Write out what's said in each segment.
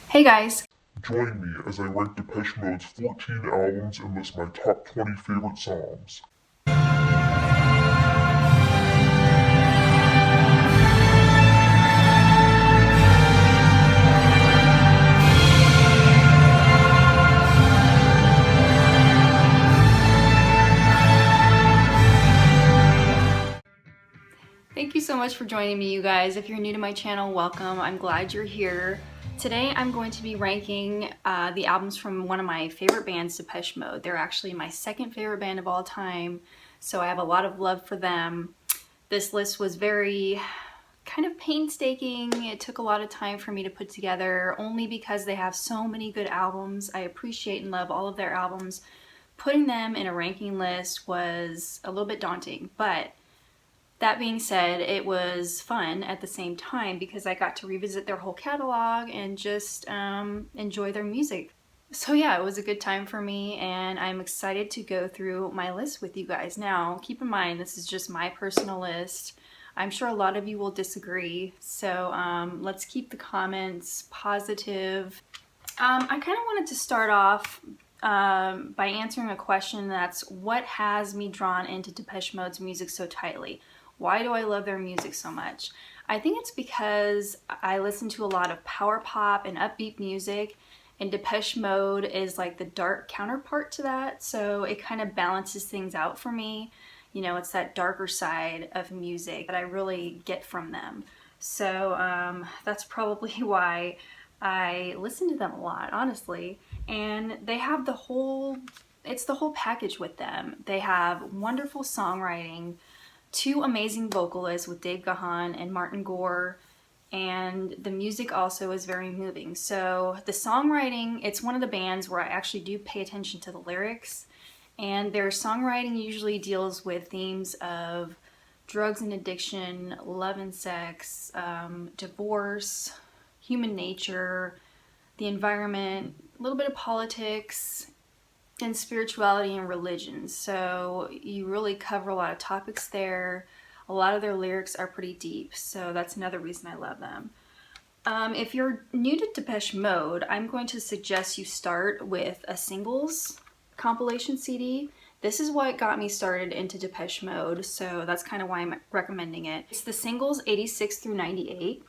Hey guys! Join me as I rank Depeche Mode's 14 albums and list my top 20 favorite songs. Thank you so much for joining me, you guys. If you're new to my channel, welcome. I'm glad you're here. Today I'm going to be ranking the albums from one of my favorite bands, Depeche Mode. They're actually my second favorite band of all time, so I have a lot of love for them. This list was very kind of painstaking. It took a lot of time for me to put together, only because they have so many good albums. I appreciate and love all of their albums. Putting them in a ranking list was a little bit daunting, but that being said, it was fun at the same time because I got to revisit their whole catalog and just enjoy their music. So yeah, it was a good time for me, and I'm excited to go through my list with you guys. Now, keep in mind, this is just my personal list. I'm sure a lot of you will disagree, so let's keep the comments positive. I kind of wanted to start off by answering a question that's, what has me drawn into Depeche Mode's music so tightly? Why do I love their music so much? I think it's because I listen to a lot of power pop and upbeat music, and Depeche Mode is like the dark counterpart to that, so it kind of balances things out for me. You know, it's that darker side of music that I really get from them. So that's probably why I listen to them a lot, honestly. And they have it's the whole package with them. They have wonderful songwriting, two amazing vocalists with Dave Gahan and Martin Gore, and the music also is very moving. So the songwriting, it's one of the bands where I actually do pay attention to the lyrics, and their songwriting usually deals with themes of drugs and addiction, love and sex, divorce, human nature, the environment, a little bit of politics, and spirituality and religion. So you really cover a lot of topics there. A lot of their lyrics are pretty deep, so that's another reason I love them. If you're new to Depeche Mode, I'm going to suggest you start with a singles compilation CD. This is what got me started into Depeche Mode, so that's kind of why I'm recommending it. It's the singles 86 through 98.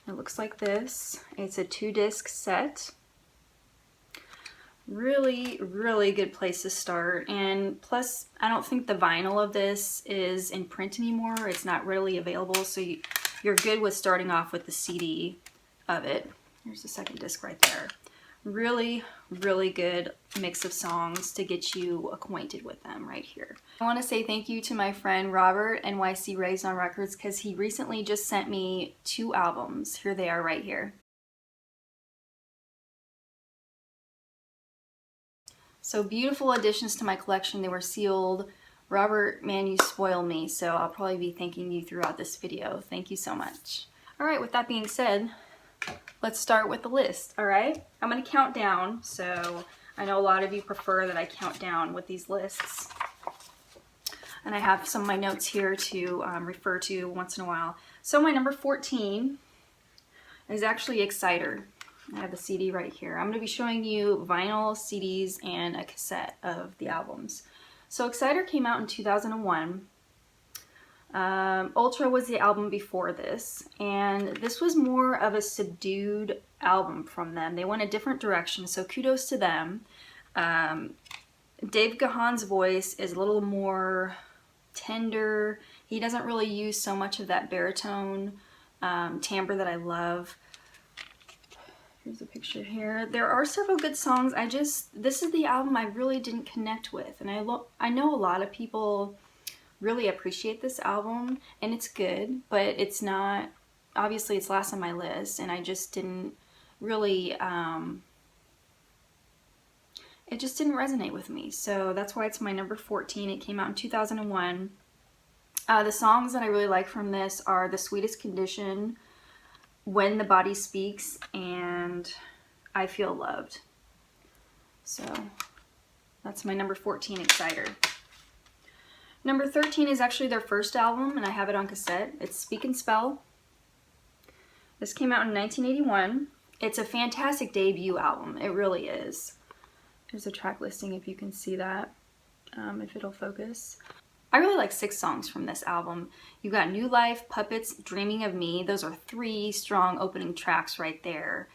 It looks like this. It's a 2-disc set. Really good place to start, and plus I don't think the vinyl of this is in print anymore. It's not readily available, so you're good with starting off with the CD of it. Here's the second disc right there. Really good mix of songs to get you acquainted with them right here. I want to say thank you to my friend Robert, NYC Raised on Records, because he recently just sent me 2 albums. Here they are right here. So beautiful additions to my collection. They were sealed. Robert, man, you spoil me, so I'll probably be thanking you throughout this video. Thank you so much. All right, with that being said, let's start with the list, all right? I'm gonna count down, so I know a lot of you prefer that I count down with these lists. And I have some of my notes here to refer to once in a while. So my number 14 is actually Exciter. I have the CD right here. I'm going to be showing you vinyl, CDs, and a cassette of the albums. So Exciter came out in 2001. Ultra was the album before this, and this was more of a subdued album from them. They went a different direction, so kudos to them. Dave Gahan's voice is a little more tender. He doesn't really use so much of that baritone timbre that I love. Here's a picture here. There are several good songs. This is the album I really didn't connect with, and I know a lot of people really appreciate this album, and it's good, but it's not, obviously it's last on my list, and I just didn't really, it just didn't resonate with me, so that's why it's my number 14. It came out in 2001. The songs that I really like from this are The Sweetest Condition, When the Body Speaks, and I Feel Loved. So that's my number 14, Exciter. Number 13 is actually their first album, and I have it on cassette. It's Speak and Spell. This came out in 1981. It's a fantastic debut album. It really is. There's a track listing if you can see that, if it'll focus. I really like 6 songs from this album. You got New Life, Puppets, Dreaming of Me. Those are 3 strong opening tracks right there.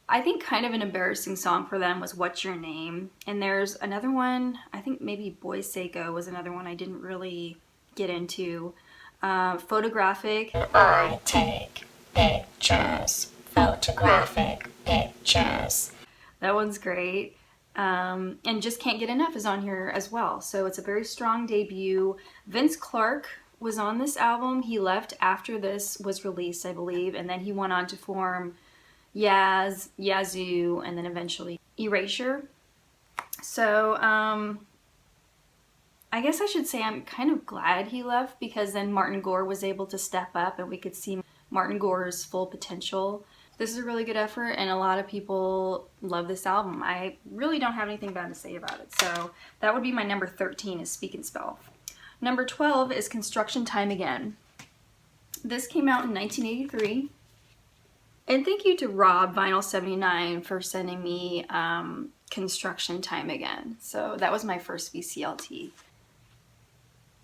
I think kind of an embarrassing song for them was What's Your Name? And there's another one, I think maybe Boy Seiko was another one I didn't really get into. Photographic. I take pictures, photographic pictures. That one's great. And Just Can't Get Enough is on here as well. So it's a very strong debut. Vince Clarke was on this album. He left after this was released, I believe, and then he went on to form Yazoo, and then eventually Erasure. So I guess I should say I'm kind of glad he left, because then Martin Gore was able to step up and we could see Martin Gore's full potential. This is a really good effort, and a lot of people love this album. I really don't have anything bad to say about it. So that would be my number 13 is Speak and Spell. Number 12 is Construction Time Again. This came out in 1983. And thank you to Rob Vinyl 79 for sending me Construction Time Again. So that was my first VCLT.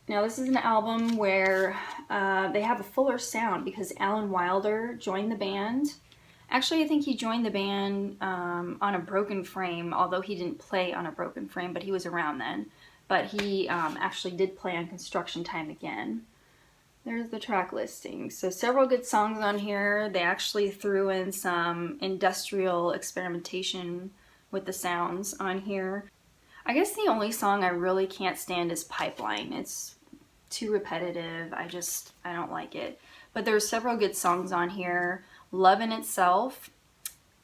Now this is an album where they have a fuller sound because Alan Wilder joined the band. Actually, I think he joined the band on a Broken Frame, although he didn't play on a Broken Frame, but he was around then. But he actually did play on Construction Time Again. There's the track listing. So several good songs on here. They actually threw in some industrial experimentation with the sounds on here. I guess the only song I really can't stand is Pipeline. It's too repetitive. I don't like it. But there's several good songs on here. Love in Itself,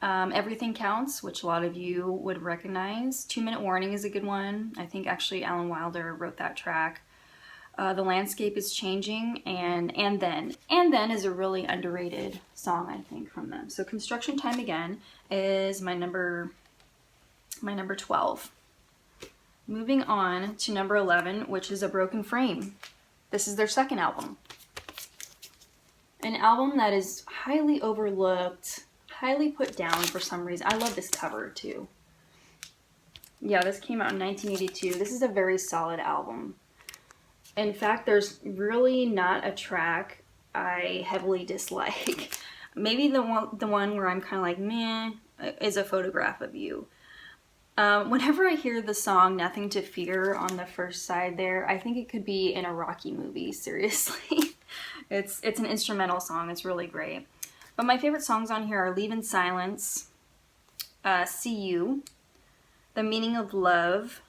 Everything Counts, which a lot of you would recognize. 2 Minute Warning is a good one. I think actually Alan Wilder wrote that track. The Landscape is Changing, and Then is a really underrated song, I think, from them. So Construction Time Again is my number 12. Moving on to number 11, which is A Broken Frame. This is their second album. An album that is highly overlooked, highly put down for some reason. I love this cover too. Yeah, this came out in 1982. This is a very solid album. In fact, there's really not a track I heavily dislike. Maybe the one where I'm kind of like, meh, is A Photograph of You. Whenever I hear the song Nothing to Fear on the first side there, I think it could be in a Rocky movie, seriously. It's an instrumental song. It's really great. But my favorite songs on here are Leave in Silence, See You, The Meaning of Love,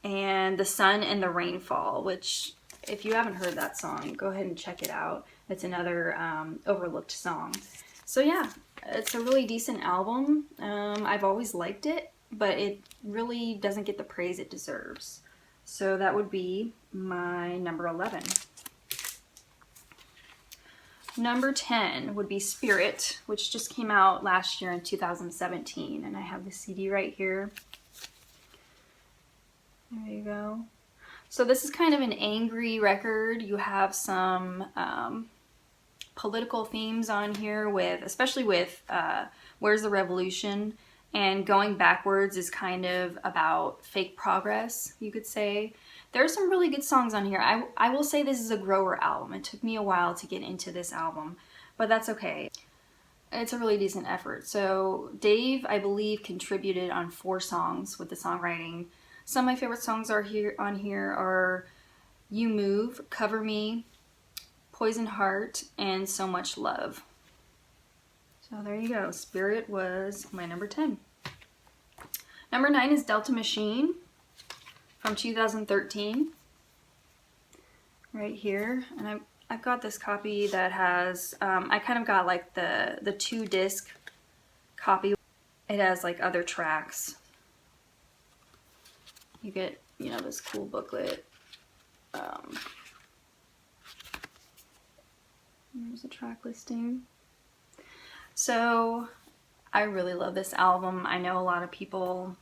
and The Sun and the Rainfall, which, if you haven't heard that song, go ahead and check it out. It's another overlooked song. So yeah, it's a really decent album. I've always liked it, but it really doesn't get the praise it deserves. So that would be my number 11. Number 10 would be Spirit, which just came out last year in 2017, and I have the CD right here. There you go. So this is kind of an angry record. You have some political themes on here, especially with Where's the Revolution, and Going Backwards is kind of about fake progress, you could say. There are some really good songs on here. I will say this is a grower album. It took me a while to get into this album, but that's okay. It's a really decent effort. So Dave, I believe, contributed on 4 songs with the songwriting. Some of my favorite songs on here are You Move, Cover Me, Poison Heart, and So Much Love. So there you go. Spirit was my number 10. Number 9 is Delta Machine from 2013. Right here. And I've got this copy that has, I kind of got like the 2-disc copy. It has like other tracks. You get, this cool booklet. There's a track listing. So I really love this album. I know a lot of people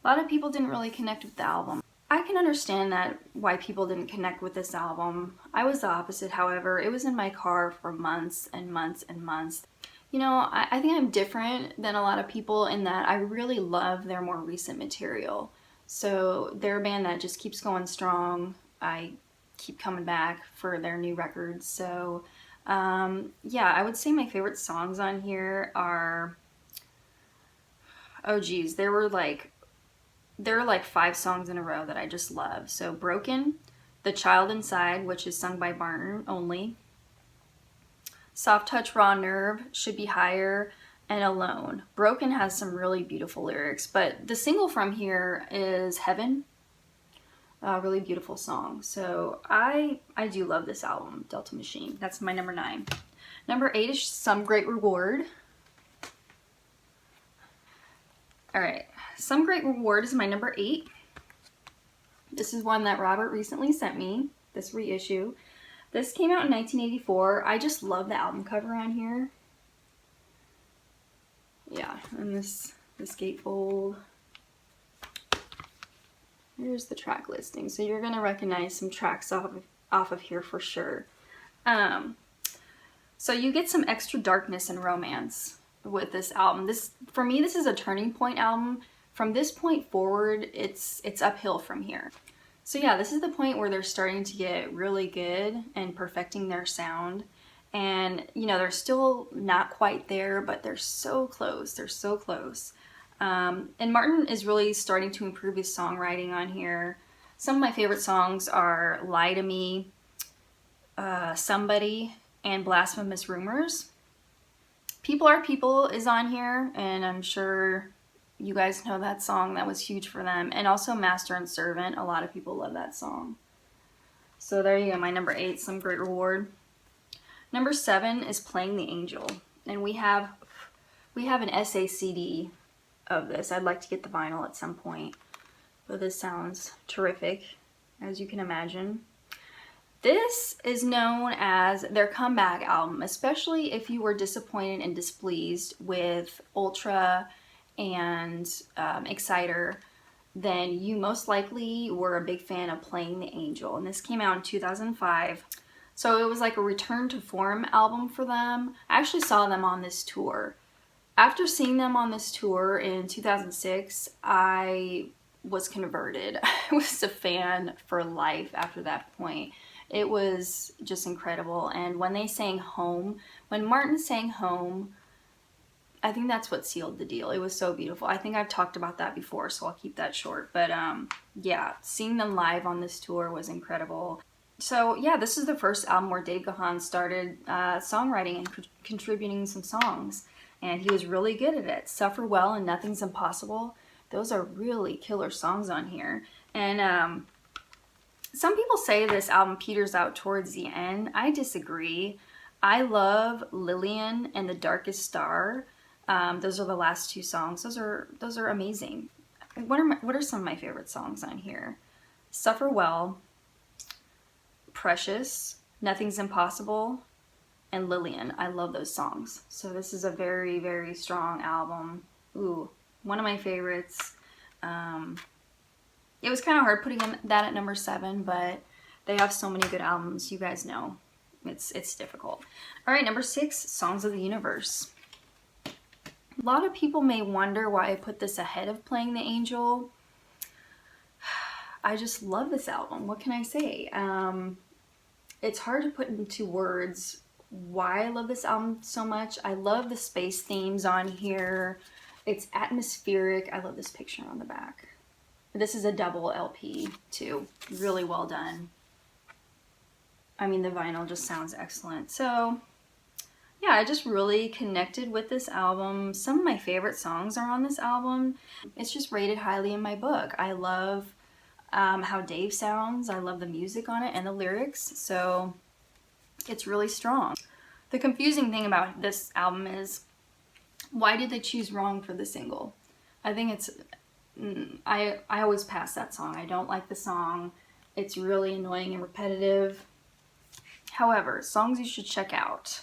didn't really connect with the album. I can understand that why people didn't connect with this album. I was the opposite, however. It was in my car for months and months and months. You know, I think I'm different than a lot of people in that I really love their more recent material. So they're a band that just keeps going strong. I keep coming back for their new records. So yeah, I would say my favorite songs on here are, oh geez, there were like 5 songs in a row that I just love. So Broken, The Child Inside, which is sung by Martin only, Soft Touch Raw Nerve, Should Be Higher, and Alone. Broken has some really beautiful lyrics, but the single from here is Heaven, a really beautiful song. So I do love this album, Delta Machine. That's my number 9. Number 8 is Some Great Reward. All right, Some Great Reward is my number 8. This is one that Robert recently sent me, this reissue. This came out in 1984. I just love the album cover on here. Yeah, and this gatefold. Here's the track listing. So you're gonna recognize some tracks off of here for sure. So you get some extra darkness and romance with this album. For me, this is a turning point album. From this point forward, it's uphill from here. So yeah, this is the point where they're starting to get really good and perfecting their sound. And you know, they're still not quite there, but they're so close. They're so close. And Martin is really starting to improve his songwriting on here. Some of my favorite songs are Lie to Me, Somebody, and Blasphemous Rumors. People Are People is on here, and I'm sure you guys know that song. That was huge for them. And also Master and Servant. A lot of people love that song. So there you go, my number 8, Some Great Reward. Number 7 is Playing the Angel. And we have an SACD of this. I'd like to get the vinyl at some point. But this sounds terrific, as you can imagine. This is known as their comeback album, especially if you were disappointed and displeased with Ultra and Exciter, then you most likely were a big fan of Playing the Angel. And this came out in 2005. So it was like a return to form album for them. I actually saw them on this tour. After seeing them on this tour in 2006, I was converted. I was a fan for life after that point. It was just incredible. And when they sang Home, when Martin sang Home, I think that's what sealed the deal. It was so beautiful. I think I've talked about that before, so I'll keep that short. But yeah, seeing them live on this tour was incredible. So yeah, this is the first album where Dave Gahan started songwriting and contributing some songs. And he was really good at it. Suffer Well and Nothing's Impossible. Those are really killer songs on here. And some people say this album peters out towards the end. I disagree. I love Lillian and The Darkest Star. Those are the last 2 songs. Those are amazing. What are some of my favorite songs on here? Suffer Well, Precious, Nothing's Impossible, and Lillian. I love those songs. So this is a very, very strong album. Ooh, one of my favorites. It was kind of hard putting that at number 7, but they have so many good albums. You guys know it's difficult. All right, number 6, Songs of the Universe. A lot of people may wonder why I put this ahead of Playing the Angel. I just love this album. What can I say? It's hard to put into words why I love this album so much. I love the space themes on here. It's atmospheric. I love this picture on the back. This is a double LP too. Really well done. I mean, the vinyl just sounds excellent. So yeah, I just really connected with this album. Some of my favorite songs are on this album. It's just rated highly in my book. I love how Dave sounds. I love the music on it and the lyrics. So it's really strong. The confusing thing about this album is, why did they choose Wrong for the single? I think it's, I always pass that song. I don't like the song. It's really annoying and repetitive. However, songs you should check out: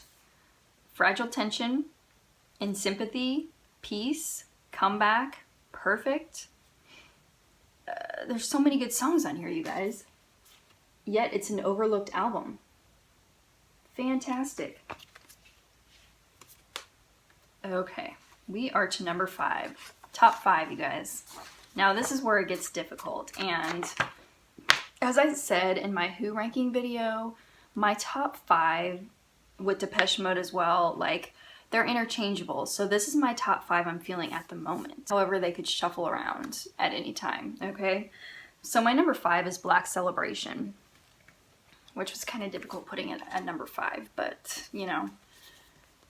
Fragile Tension, In Sympathy, Peace, Comeback, Perfect. there's so many good songs on here, you guys. Yet it's an overlooked album. Fantastic. Okay, we are to number 5. Top 5, you guys. Now this is where it gets difficult, and as I said in my Who ranking video, my top 5 with Depeche Mode as well, like, they're interchangeable. So this is my top 5 I'm feeling at the moment. However, they could shuffle around at any time, okay? So my number 5 is Black Celebration, which was kind of difficult putting it at number 5, but, you know,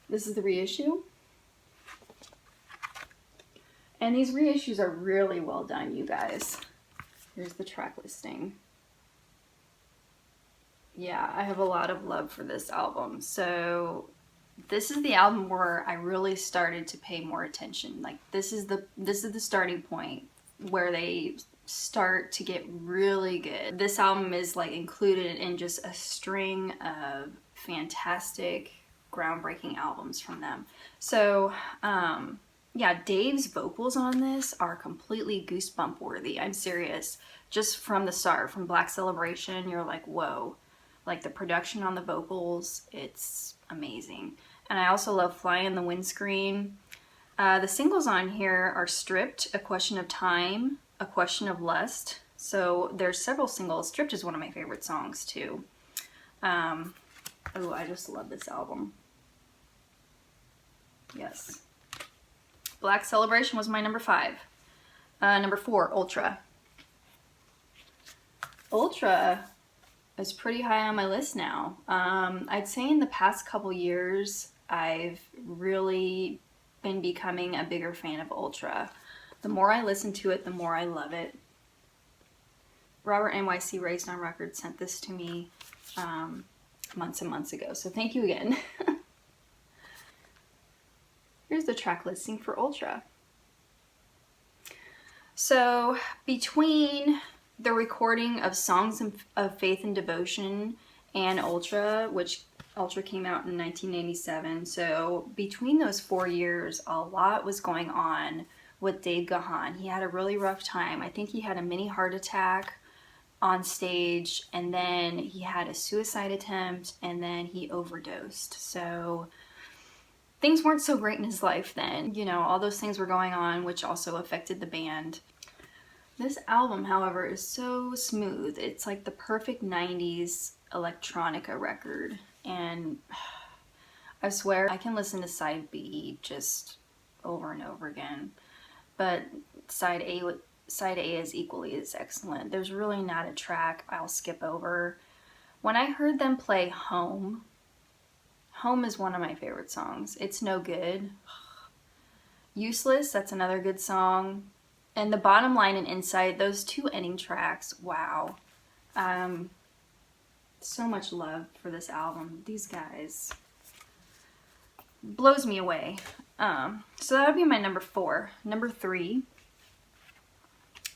this is the reissue. And these reissues are really well done, you guys. Here's the track listing. Yeah, I have a lot of love for this album. So this is the album where I really started to pay more attention. Like, this is the starting point where they start to get really good. This album is like included in just a string of fantastic, groundbreaking albums from them. So, yeah, Dave's vocals on this are completely goosebump worthy. I'm serious. Just from the start, from Black Celebration, you're like, whoa. Like, the production on the vocals, it's amazing. And I also love Fly in the Windscreen. The singles on here are Stripped, A Question of Time, A Question of Lust. So there's several singles. Stripped is one of my favorite songs too. Oh, I just love this album. Yes. Black Celebration was my number 5. Number 4, Ultra. Ultra is pretty high on my list now. I'd say in the past couple years, I've really been becoming a bigger fan of Ultra. The more I listen to it, the more I love it. Robert NYC Raised on Records sent this to me months and months ago, so thank you again. Here's the track listing for Ultra. So between the recording of Songs of Faith and Devotion and Ultra, which Ultra came out in 1987, so between those 4 years, a lot was going on with Dave Gahan. He had a really rough time. I think he had a mini heart attack on stage, and then he had a suicide attempt, and then he overdosed. So things weren't so great in his life then. You know, all those things were going on, which also affected the band. This album, however, is so smooth. It's like the perfect 90s electronica record. And I swear I can listen to side B just over and over again. But side A is equally as excellent. There's really not a track I'll skip over. When I heard them play Home is one of my favorite songs. It's No Good. Useless, that's another good song. And The Bottom Line and Insight, those 2 ending tracks, wow. So much love for this album. These guys blows me away. So that would be my number 4. Number 3.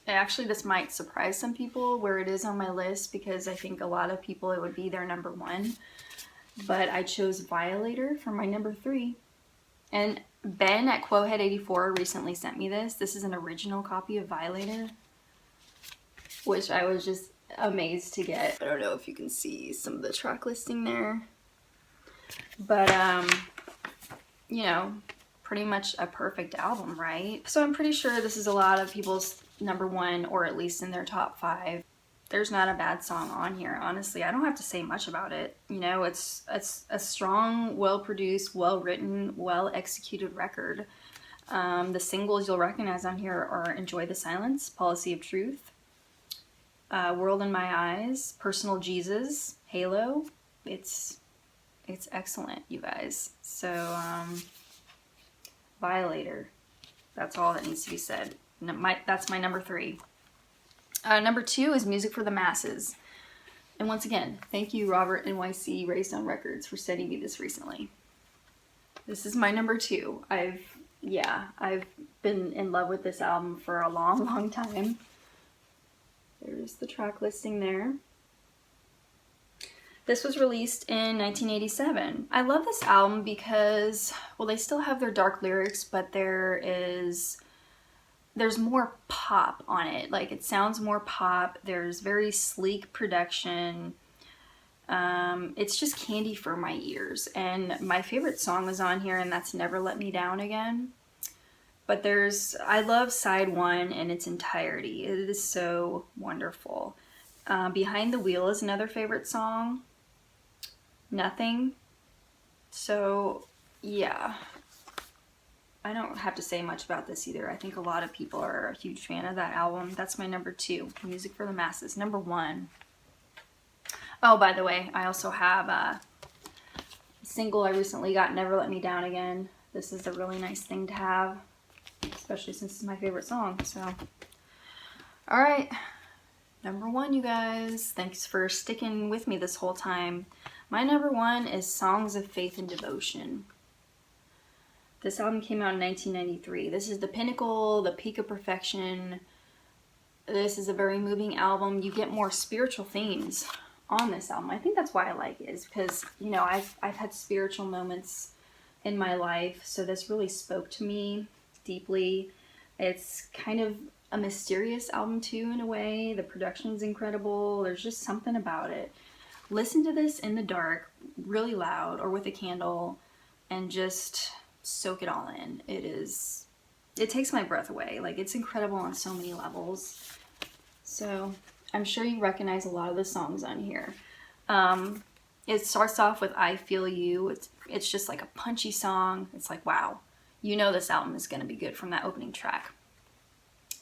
Actually, this might surprise some people where it is on my list, because I think a lot of people it would be their number 1. But I chose Violator for my number 3. And Ben at Quohead84 recently sent me this. This is an original copy of Violator, which I was just amazed to get. I don't know if you can see some of the track listing there. But, you know, pretty much a perfect album, right? So I'm pretty sure this is a lot of people's number 1, or at least in their top 5. There's not a bad song on here, honestly. I don't have to say much about it. You know, it's a strong, well-produced, well-written, well-executed record. The singles you'll recognize on here are Enjoy the Silence, Policy of Truth, World in My Eyes, Personal Jesus, Halo. It's excellent, you guys. So, Violator. That's all that needs to be said. That's my number 3. Number 2 is Music for the Masses. And once again, thank you, Robert NYC Raised on Records, for sending me this recently. This is my number 2. I've been in love with this album for a long, long time. There's the track listing there. This was released in 1987. I love this album because, well, they still have their dark lyrics, but there's there's more pop on it. Like, it sounds more pop. There's very sleek production. It's just candy for my ears. And my favorite song was on here, and that's Never Let Me Down Again. But I love side one in its entirety. It is so wonderful. Behind the Wheel is another favorite song. Nothing. So, yeah. I don't have to say much about this either. I think a lot of people are a huge fan of that album. That's my number 2, Music for the Masses. Number 1. Oh, by the way, I also have a single I recently got, Never Let Me Down Again. This is a really nice thing to have, especially since it's my favorite song. So, all right. Number 1, you guys. Thanks for sticking with me this whole time. My number 1 is Songs of Faith and Devotion. This album came out in 1993. This is the pinnacle, the peak of perfection. This is a very moving album. You get more spiritual themes on this album. I think that's why I like it, is because, you know, I've had spiritual moments in my life, so this really spoke to me deeply. It's kind of a mysterious album too, in a way. The production's incredible. There's just something about it. Listen to this in the dark, really loud, or with a candle, and just soak it all in. It takes my breath away. Like, it's incredible on so many levels. So I'm sure you recognize a lot of the songs on here. It starts off with I Feel You. It's just like a punchy song. It's like, wow, you know this album is going to be good from that opening track.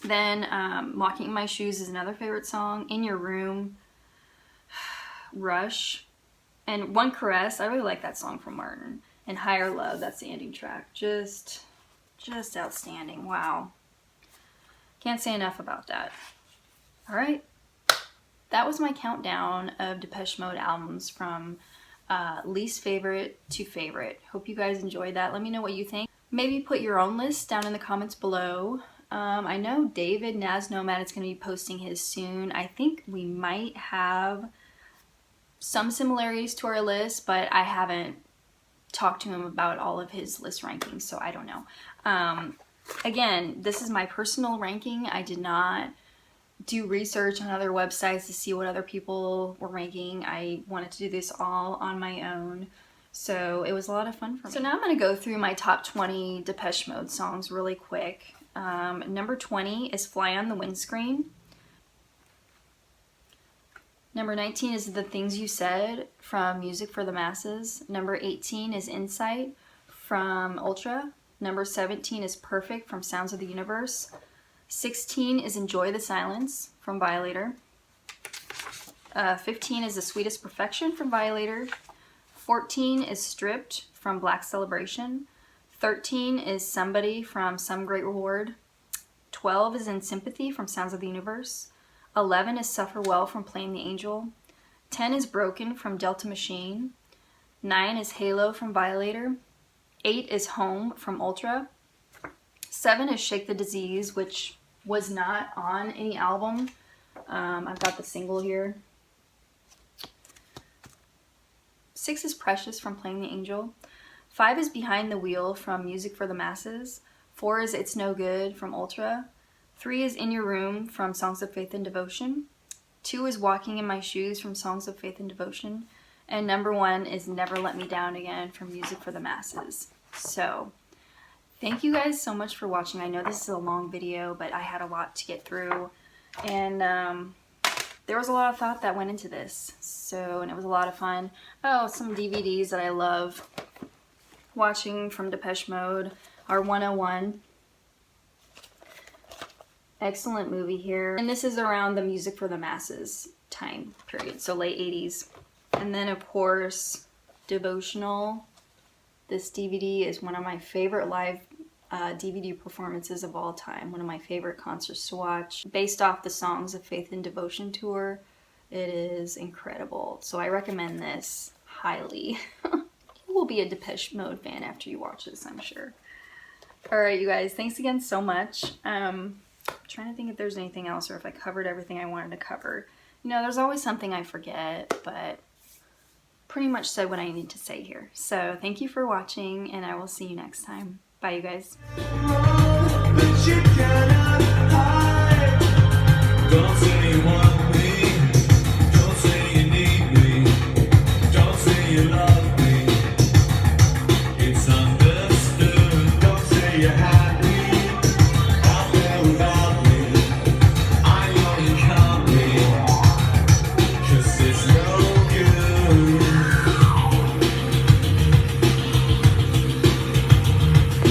Then Walking in My Shoes is another favorite song. In Your Room, Rush, and One Caress. I really like that song from Martin. And Higher Love, that's the ending track. Just outstanding. Wow. Can't say enough about that. All right. That was my countdown of Depeche Mode albums from least favorite to favorite. Hope you guys enjoyed that. Let me know what you think. Maybe put your own list down in the comments below. I know David Naz Nomad is going to be posting his soon. I think we might have some similarities to our list, but I haven't talked to him about all of his list rankings, so I don't know. Again, this is my personal ranking. I did not do research on other websites to see what other people were ranking. I wanted to do this all on my own, so it was a lot of fun for me. So now I'm going to go through my top 20 Depeche Mode songs really quick. Number 20 is Fly on the Windscreen. Number 19 is The Things You Said from Music for the Masses. Number 18 is Insight from Ultra. Number 17 is Perfect from Sounds of the Universe. 16 is Enjoy the Silence from Violator. 15 is The Sweetest Perfection from Violator. 14 is Stripped from Black Celebration. 13 is Somebody from Some Great Reward. 12 is In Sympathy from Sounds of the Universe. 11 is Suffer Well from Playing the Angel. 10 is Broken from Delta Machine. 9 is Halo from Violator. 8 is Home from Ultra. 7 is Shake the Disease, which was not on any album. I've got the single here. 6 is Precious from Playing the Angel. 5 is Behind the Wheel from Music for the Masses. 4 is It's No Good from Ultra. 3 is In Your Room from Songs of Faith and Devotion. 2 is Walking in My Shoes from Songs of Faith and Devotion. And number 1 is Never Let Me Down Again from Music for the Masses. So, thank you guys so much for watching. I know this is a long video, but I had a lot to get through. And there was a lot of thought that went into this. So, and it was a lot of fun. Oh, some DVDs that I love watching from Depeche Mode are 101. Excellent movie here. And this is around the Music for the Masses time period, so late 80s. And then, of course, Devotional. This DVD is one of my favorite live DVD performances of all time. One of my favorite concerts to watch. Based off the Songs of Faith and Devotion tour. It is incredible. So I recommend this highly. You will be a Depeche Mode fan after you watch this, I'm sure. Alright, you guys. Thanks again so much. I'm trying to think if there's anything else or if I covered everything I wanted to cover. You know, there's always something I forget, but pretty much said what I need to say here. So thank you for watching, and I will see you next time. Bye, you guys. but you cannot hide. Don't